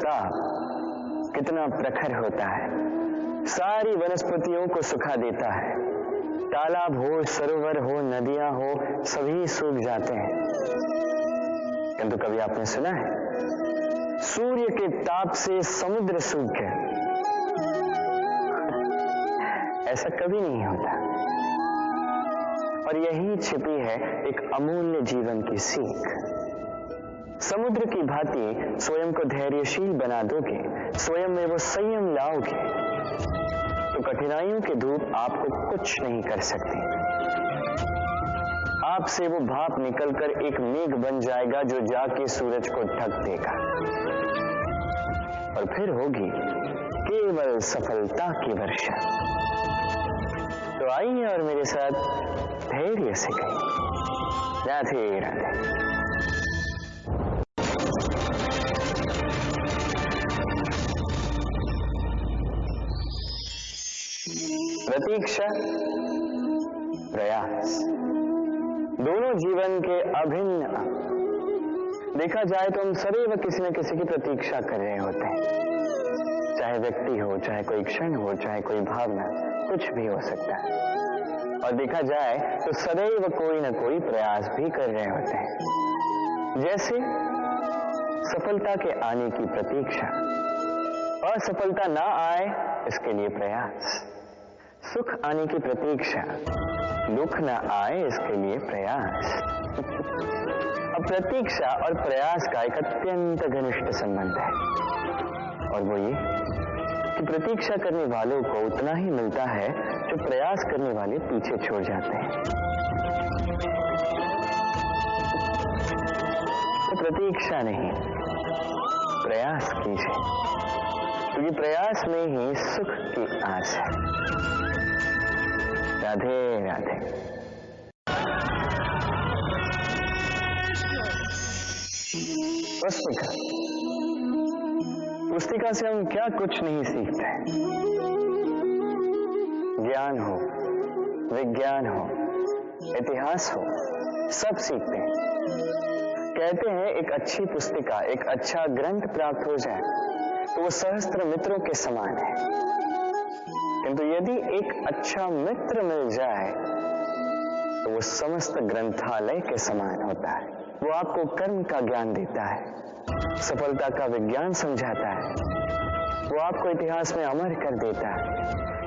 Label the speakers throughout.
Speaker 1: ताप कितना प्रखर होता है, सारी वनस्पतियों को सुखा देता है। तालाब हो, सरोवर हो, नदियां हो, सभी सूख जाते हैं। किंतु कभी आपने सुना है सूर्य के ताप से समुद्र सूख गया? ऐसा कभी नहीं होता। और यही छिपी है एक अमूल्य जीवन की सीख। समुद्र की भांति स्वयं को धैर्यशील बना दोगे, स्वयं में वो संयम लाओगे, तो कठिनाइयों की धूप आपको कुछ नहीं कर सकती। आपसे वो भाप निकलकर एक मेघ बन जाएगा जो जाके सूरज को ढक देगा, और फिर होगी केवल सफलता की वर्षा। तो आइए और मेरे साथ धैर्य से कहिए, राधे राधे। प्रतीक्षा, प्रयास, दोनों जीवन के अभिन्न अंग। देखा जाए तो हम सदैव किसी न किसी की प्रतीक्षा कर रहे होते हैं, चाहे व्यक्ति हो, चाहे कोई क्षण हो, चाहे कोई भावना, कुछ भी हो सकता है। और देखा जाए तो सदैव कोई न कोई प्रयास भी कर रहे होते हैं, जैसे सफलता के आने की प्रतीक्षा, असफलता ना आए इसके लिए प्रयास, सुख आने की प्रतीक्षा, दुख न आए इसके लिए प्रयास। अब प्रतीक्षा और प्रयास का एक अत्यंत घनिष्ठ संबंध है, और वो ये कि प्रतीक्षा करने वालों को उतना ही मिलता है जो प्रयास करने वाले पीछे छोड़ जाते हैं। तो प्रतीक्षा नहीं, प्रयास कीजिए, क्योंकि प्रयास में ही सुख की आस है। राधे राधे। पुस्तिका से हम क्या कुछ नहीं सीखते। ज्ञान हो, विज्ञान हो, इतिहास हो, सब सीखते हैं। कहते हैं एक अच्छी पुस्तिका, एक अच्छा ग्रंथ प्राप्त हो जाए तो वो सहस्त्र मित्रों के समान है, किंतु यदि एक अच्छा मित्र मिल जाए तो वो समस्त ग्रंथालय के समान होता है। वो आपको कर्म का ज्ञान देता है, सफलता का विज्ञान समझाता है, वो आपको इतिहास में अमर कर देता है।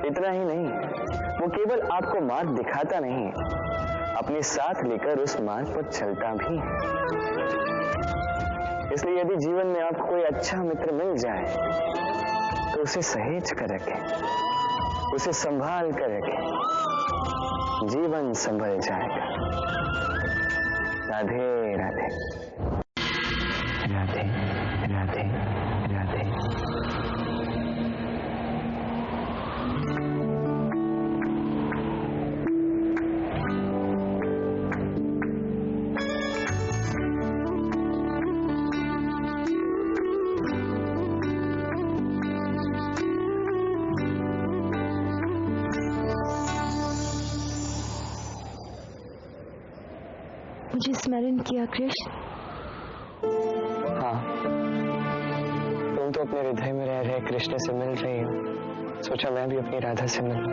Speaker 1: इतना ही नहीं, वो केवल आपको मार्ग दिखाता नहीं, अपने साथ लेकर उस मार्ग पर चलता भी है। इसलिए यदि जीवन में आपको कोई अच्छा मित्र मिल जाए तो उसे सहेज कर रखें, उसे संभाल कर रखें, जीवन संभल जाएगा। राधे राधे। राधे राधे राधे।
Speaker 2: मुझे स्मरण किया कृष्ण?
Speaker 1: हाँ, तुम तो अपने हृदय में रह रहे कृष्ण से मिल रही हो, सोचा मैं भी अपनी राधा से मिलूं।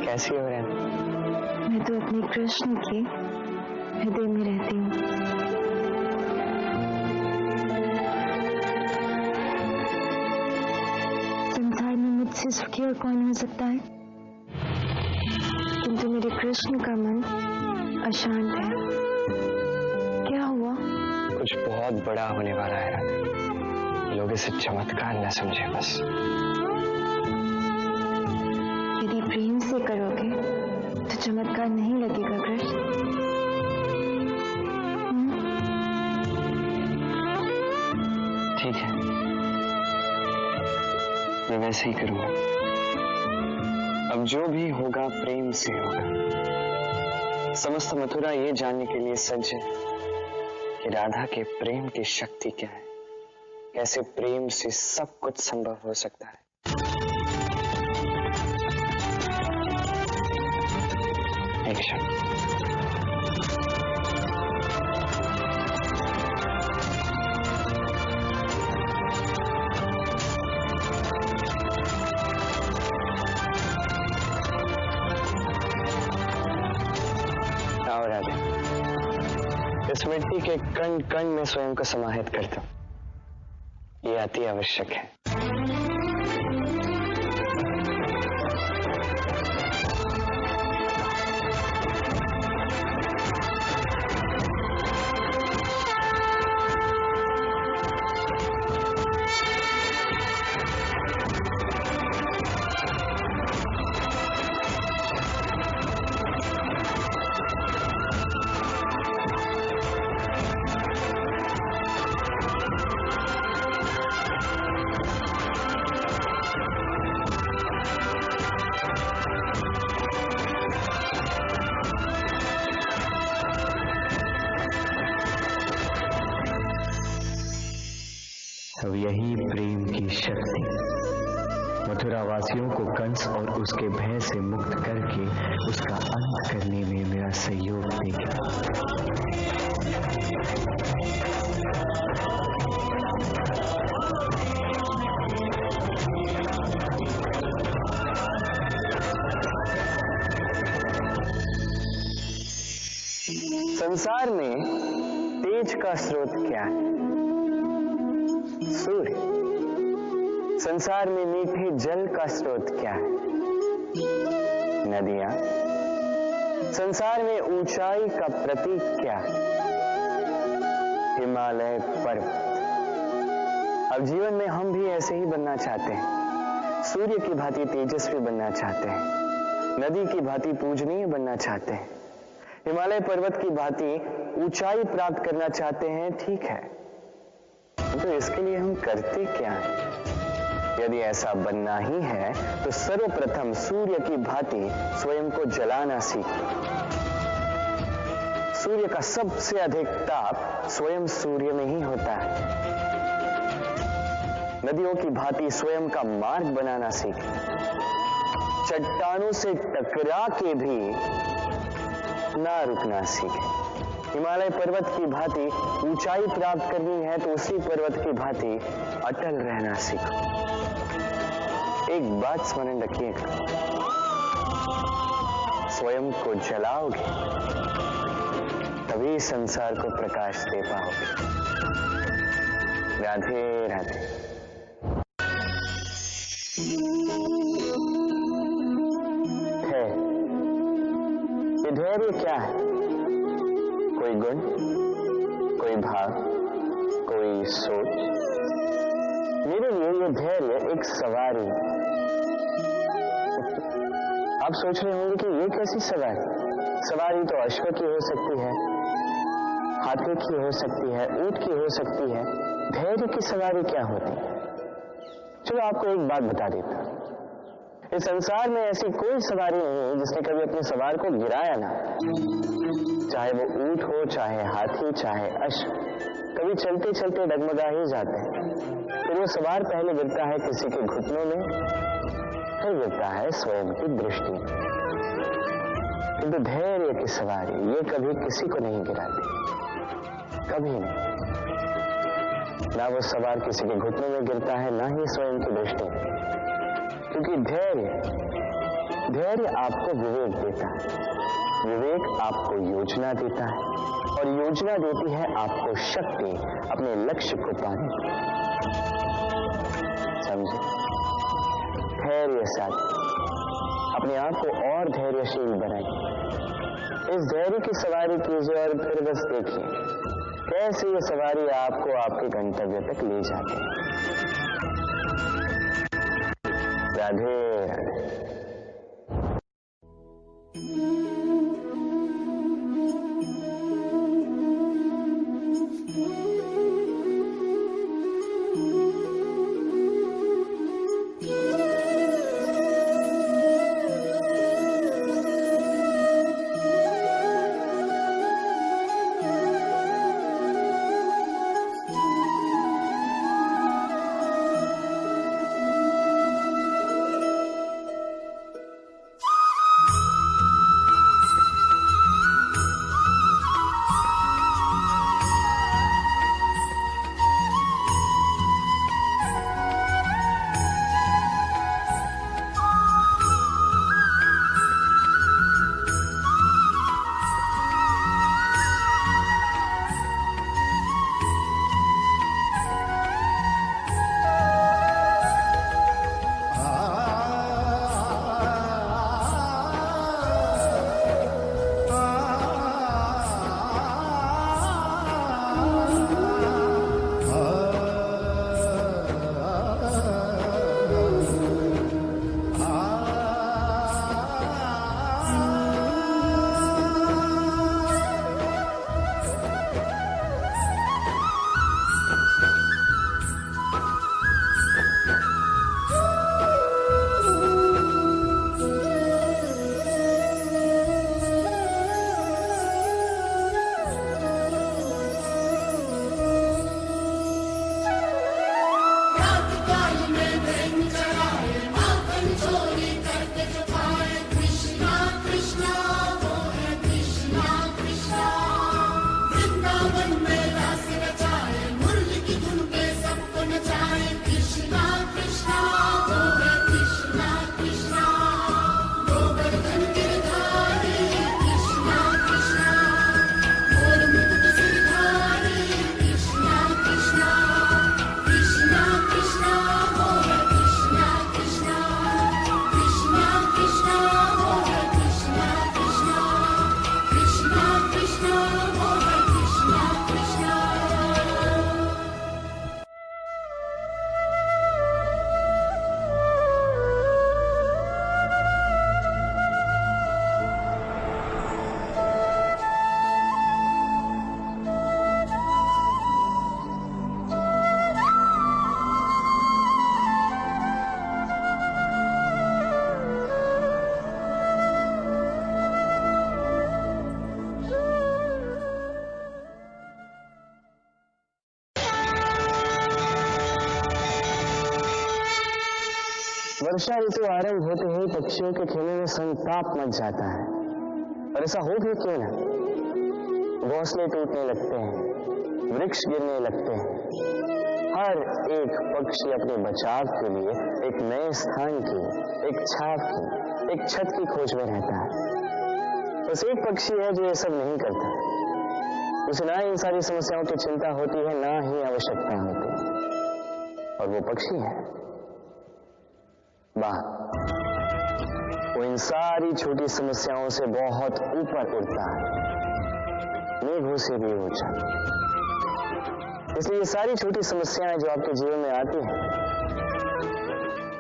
Speaker 1: कैसी हो रहे?
Speaker 2: मैं तो अपने कृष्ण के हृदय में रहती हूँ। संसार में मुझसे सुखी और कौन हो सकता है, किंतु मेरे कृष्ण का मन अशांत है। क्या हुआ?
Speaker 1: कुछ बहुत बड़ा होने वाला है राधा, लोग इसे चमत्कार न समझे बस।
Speaker 2: यदि प्रेम से करोगे तो चमत्कार नहीं लगेगा कृष्ण।
Speaker 1: ठीक है, मैं वैसे ही करूंगा। अब जो भी होगा प्रेम से होगा। समस्त मथुरा ये जानने के लिए सज्ज है कि राधा के प्रेम की शक्ति क्या है, कैसे प्रेम से सब कुछ संभव हो सकता है। एक क्षण। इस मिट्टी के कण कण में स्वयं को समाहित करता हूं, ये अति आवश्यक है।
Speaker 3: अब यही प्रेम की शक्ति मथुरावासियों को कंस और उसके भय से मुक्त करके उसका अंत करने में मेरा सहयोग देगी।
Speaker 1: संसार में तेज का स्रोत क्या है? सूर्य। संसार में मीठे जल का स्रोत क्या है? नदियां। संसार में ऊंचाई का प्रतीक क्या है? हिमालय पर्वत। अब जीवन में हम भी ऐसे ही बनना चाहते हैं, सूर्य की भांति तेजस्वी बनना चाहते हैं, नदी की भांति पूजनीय बनना चाहते हैं, हिमालय पर्वत की भांति ऊंचाई प्राप्त करना चाहते हैं। ठीक है, तो इसके लिए हम करते क्या हैं? यदि ऐसा बनना ही है तो सर्वप्रथम सूर्य की भांति स्वयं को जलाना सीखें। सूर्य का सबसे अधिक ताप स्वयं सूर्य में ही होता है। नदियों की भांति स्वयं का मार्ग बनाना सीखें। चट्टानों से टकरा के भी ना रुकना सीखें। हिमालय पर्वत की भांति ऊंचाई प्राप्त करनी है तो उसी पर्वत की भांति अटल रहना सीखो। एक बात स्मरण रखिएगा, स्वयं को जलाओगे तभी संसार को प्रकाश दे पाओगे। राधे राधे। ये धैर्य क्या है? कोई गुण, कोई भाव, कोई सोच। मेरे लिए ये धैर्य एक सवारी। आप सोच रहे होंगे कि ये कैसी सवारी? सवारी तो अश्व की हो सकती है, हाथी की हो सकती है, ऊंट की हो सकती है। धैर्य की सवारी क्या होती है? चलो आपको एक बात बता देता हूं। इस संसार में ऐसी कोई सवारी नहीं है जिसने कभी अपने सवार को गिराया ना। चाहे वो ऊंट हो, चाहे हाथी, चाहे अश्व, कभी चलते चलते डगमगा ही जाते हैं। फिर वो सवार पहले गिरता है किसी के घुटनों में, फिर गिरता है स्वयं की दृष्टि में। किंतु धैर्य की सवारी ये कभी किसी को नहीं गिराती, कभी नहीं। ना वो सवार किसी के घुटनों में गिरता है, ना ही स्वयं की दृष्टि में। क्योंकि धैर्य आपको विवेक देता है, विवेक आपको योजना देता है, और योजना देती है आपको शक्ति अपने लक्ष्य को पाने की। समझे? धैर्य साथ अपने आप को और धैर्यशील बनाइए। इस धैर्य की सवारी कीजिए और फिर बस देखिए कैसे ये सवारी आपको आपके गंतव्य तक ले जाती है। राधे राधे। वर्षा ऋतु आरंभ होते ही पक्षियों के खेलने में संताप मच जाता है। और ऐसा हो भी क्यों ना, घोंसले टूटने लगते हैं, वृक्ष गिरने लगते हैं। हर एक पक्षी अपने बचाव के लिए एक नए स्थान की, एक छाप की, एक छत की खोज में रहता है। बस एक पक्षी है जो ये सब नहीं करता। उसे ना इन सारी समस्याओं की चिंता होती है, ना ही आवश्यकता होती, और वो पक्षी है बाघ। वो इन सारी छोटी समस्याओं से बहुत ऊपर उड़ता है, मेघों से भी ऊंचा। इसलिए ये सारी छोटी समस्याएं जो आपके जीवन में आती हैं,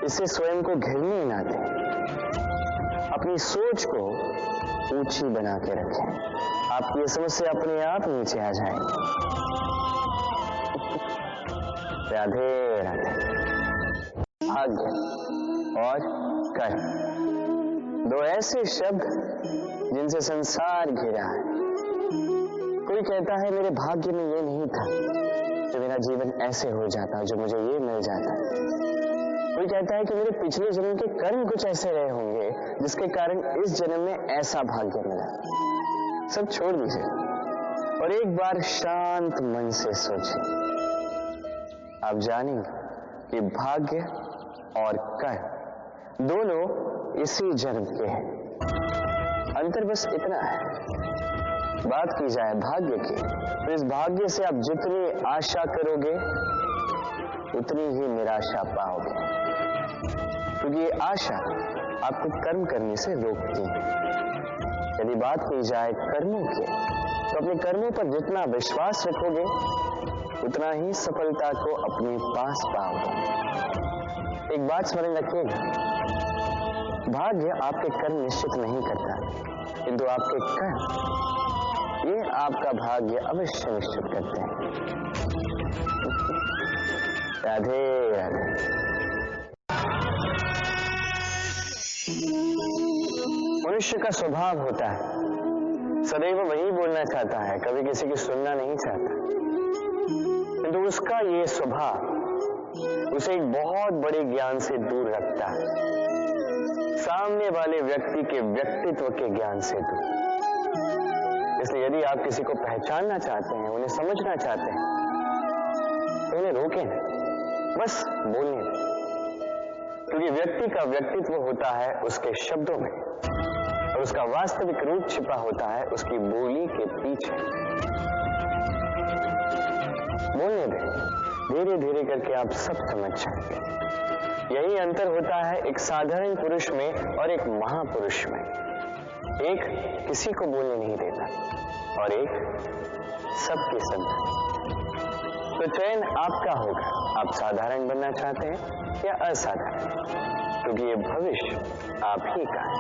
Speaker 1: इससे स्वयं को घिरने ना दें। अपनी सोच को ऊंची बना के रखें, आपकी ये समस्या अपने आप नीचे आ जाएगी। राधे राधे। भाग्य और कर्म, दो ऐसे शब्द जिनसे संसार घिरा है। कोई कहता है मेरे भाग्य में ये नहीं था, जो मेरा जीवन ऐसे हो जाता, जो मुझे ये मिल जाता। कोई कहता है कि मेरे पिछले जन्म के कर्म कुछ ऐसे रहे होंगे जिसके कारण इस जन्म में ऐसा भाग्य मिला। सब छोड़ दीजिए और एक बार शांत मन से सोचिए। आप जानेंगे कि भाग्य और कर्म दोनों इसी जन्म के हैं। अंतर बस इतना है। बात की जाए भाग्य की, तो इस भाग्य से आप जितनी आशा करोगे उतनी ही निराशा पाओगे, क्योंकि ये आशा आपको कर्म करने से रोकती है। यदि बात की जाए कर्मों की, तो अपने कर्मों पर जितना विश्वास रखोगे उतना ही सफलता को अपने पास पाओगे। एक बात स्मरण रखिएगा, भाग्य आपके कर्म निश्चित नहीं करता, किंतु आपके कर्म ये आपका भाग्य अवश्य निश्चित करते हैं। राधे राधे। मनुष्य का स्वभाव होता है सदैव वही बोलना चाहता है, कभी किसी की सुनना नहीं चाहता। किंतु उसका ये स्वभाव उसे एक बहुत बड़े ज्ञान से दूर रखता है, सामने वाले व्यक्ति के व्यक्तित्व के ज्ञान से दूर। इसलिए यदि आप किसी को पहचानना चाहते हैं, उन्हें समझना चाहते हैं, तो उन्हें रोकें, बस बोलने दें। क्योंकि व्यक्ति का व्यक्तित्व होता है उसके शब्दों में, और उसका वास्तविक रूप छिपा होता है उसकी बोली के पीछे। बोलने दें, धीरे धीरे करके आप सब समझ जाएंगे। यही अंतर होता है एक साधारण पुरुष में और एक महापुरुष में। एक किसी को बोलने नहीं देता और एक सबके सब। तो चयन आपका होगा, आप साधारण बनना चाहते हैं या असाधारण, क्योंकि ये भविष्य आप ही का है।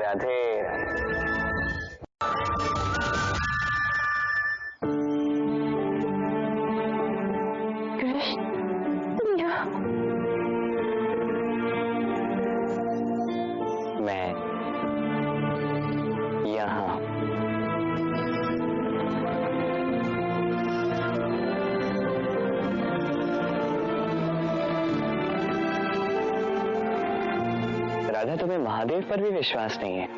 Speaker 1: राधे
Speaker 2: कृष्ण, तुम यहाँ?
Speaker 1: मैं यहाँ। राधा, तुम्हें महादेव पर भी विश्वास नहीं है।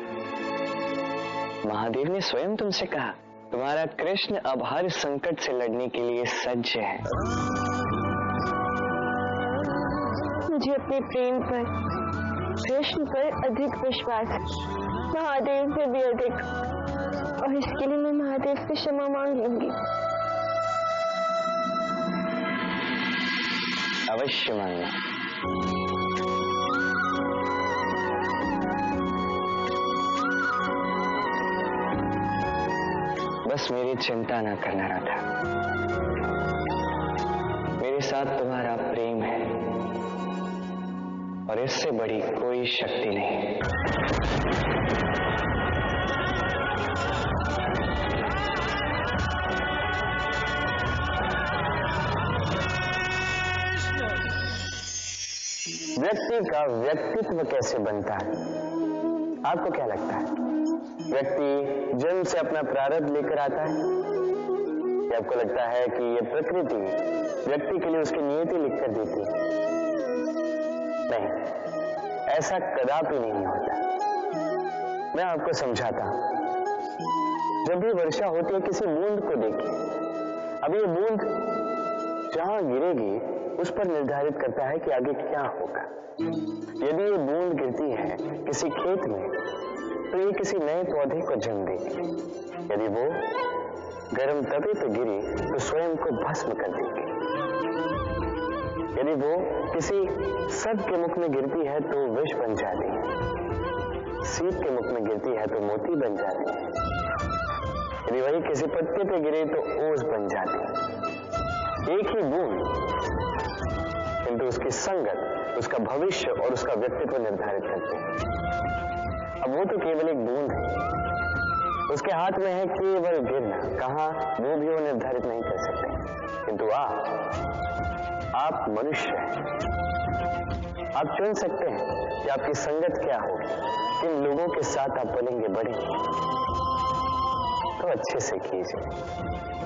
Speaker 1: महादेव ने स्वयं तुमसे कहा तुम्हारा कृष्ण अब हर संकट से लड़ने के लिए सज्ज है।
Speaker 2: मुझे अपने प्रेम पर, कृष्ण पर अधिक विश्वास है, महादेव से भी अधिक, और इसके लिए मैं महादेव से क्षमा मांग लूंगी।
Speaker 1: अवश्य मांगना। बस मेरी चिंता न करना राधा, मेरे साथ तुम्हारा प्रेम है और इससे बड़ी कोई शक्ति नहीं। व्यक्ति का व्यक्तित्व कैसे बनता है, आपको क्या लगता है? व्यक्ति जन्म से अपना प्रारब्ध लेकर आता है, या आपको लगता है कि ये प्रकृति व्यक्ति के लिए उसकी नियति लिख कर देती है। नहीं, ऐसा कदापि नहीं होता। मैं आपको समझाता हूं। जब भी वर्षा होती है, किसी बूंद को देखिए। अब ये बूंद जहां गिरेगी उस पर निर्धारित करता है कि आगे क्या होगा। यदि ये बूंद गिरती है किसी खेत में, तो ये किसी नए पौधे को जन्म देगी। यदि वो गर्म तवे पर गिरी तो स्वयं को भस्म कर देगी। यदि वो किसी सर्प के मुख में गिरती है तो विष बन जाती है। सीप के मुख में गिरती है तो मोती बन जाती है। यदि वही किसी पत्ते पे गिरे तो ओस बन जाती है। एक ही बूंद, किंतु उसकी संगत, उसका भविष्य और उसका व्यक्तित्व निर्धारित करती है। अब वो तो केवल एक बूंद है, उसके हाथ में है केवल गिरना। कहां वो भी वो निर्धारित नहीं कर सकते। किंतु आप मनुष्य हैं। आप चुन सकते हैं कि आपकी संगत क्या होगी, किन लोगों के साथ आप पलेंगे बढ़ेंगे। तो अच्छे से कीजिए,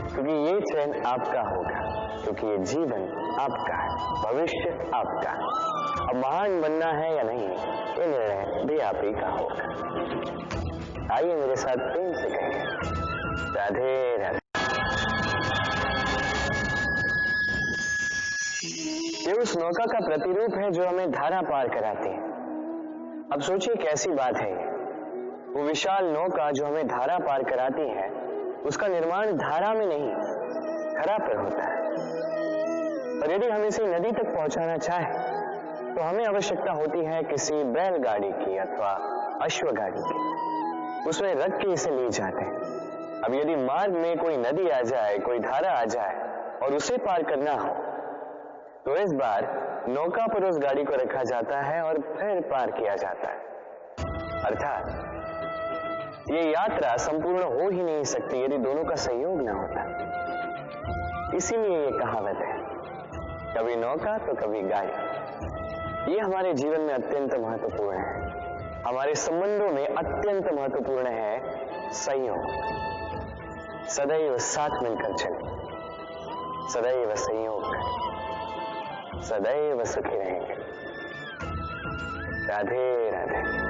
Speaker 1: क्योंकि ये चयन आपका होगा, क्योंकि ये जीवन आपका है, भविष्य आपका है। अब महान बनना है या नहीं, ये निर्णय भी आप ही का होगा। आइए मेरे साथ प्रेम से कहें, राधे राधे। ये उस नौका का प्रतिरूप है जो हमें धारा पार कराती है। अब सोचिए कैसी बात है ये। वो विशाल नौका जो हमें धारा पार कराती है, उसका निर्माण धारा में नहीं, खरा पर होता है। और यदि हम इसे नदी तक पहुंचाना चाहें तो हमें आवश्यकता होती है किसी बैलगाड़ी की अथवा अश्वगाड़ी की। उसमें रख के इसे ले जाते हैं। अब यदि मार्ग में कोई नदी आ जाए, कोई धारा आ जाए और उसे पार करना हो, तो इस बार नौका पर उस गाड़ी को रखा जाता है और फिर पार किया जाता है। अर्थात ये यात्रा संपूर्ण हो ही नहीं सकती यदि दोनों का सहयोग न होता। इसीलिए ये कहावत है, कभी नौका तो कभी गाड़ी। ये हमारे जीवन में अत्यंत महत्वपूर्ण है। हमारे संबंधों में अत्यंत महत्वपूर्ण है सहयोग। सदैव साथ मिलकर चलें, सदैव संयोग करें, सदैव सुखी रहेंगे। राधे राधे।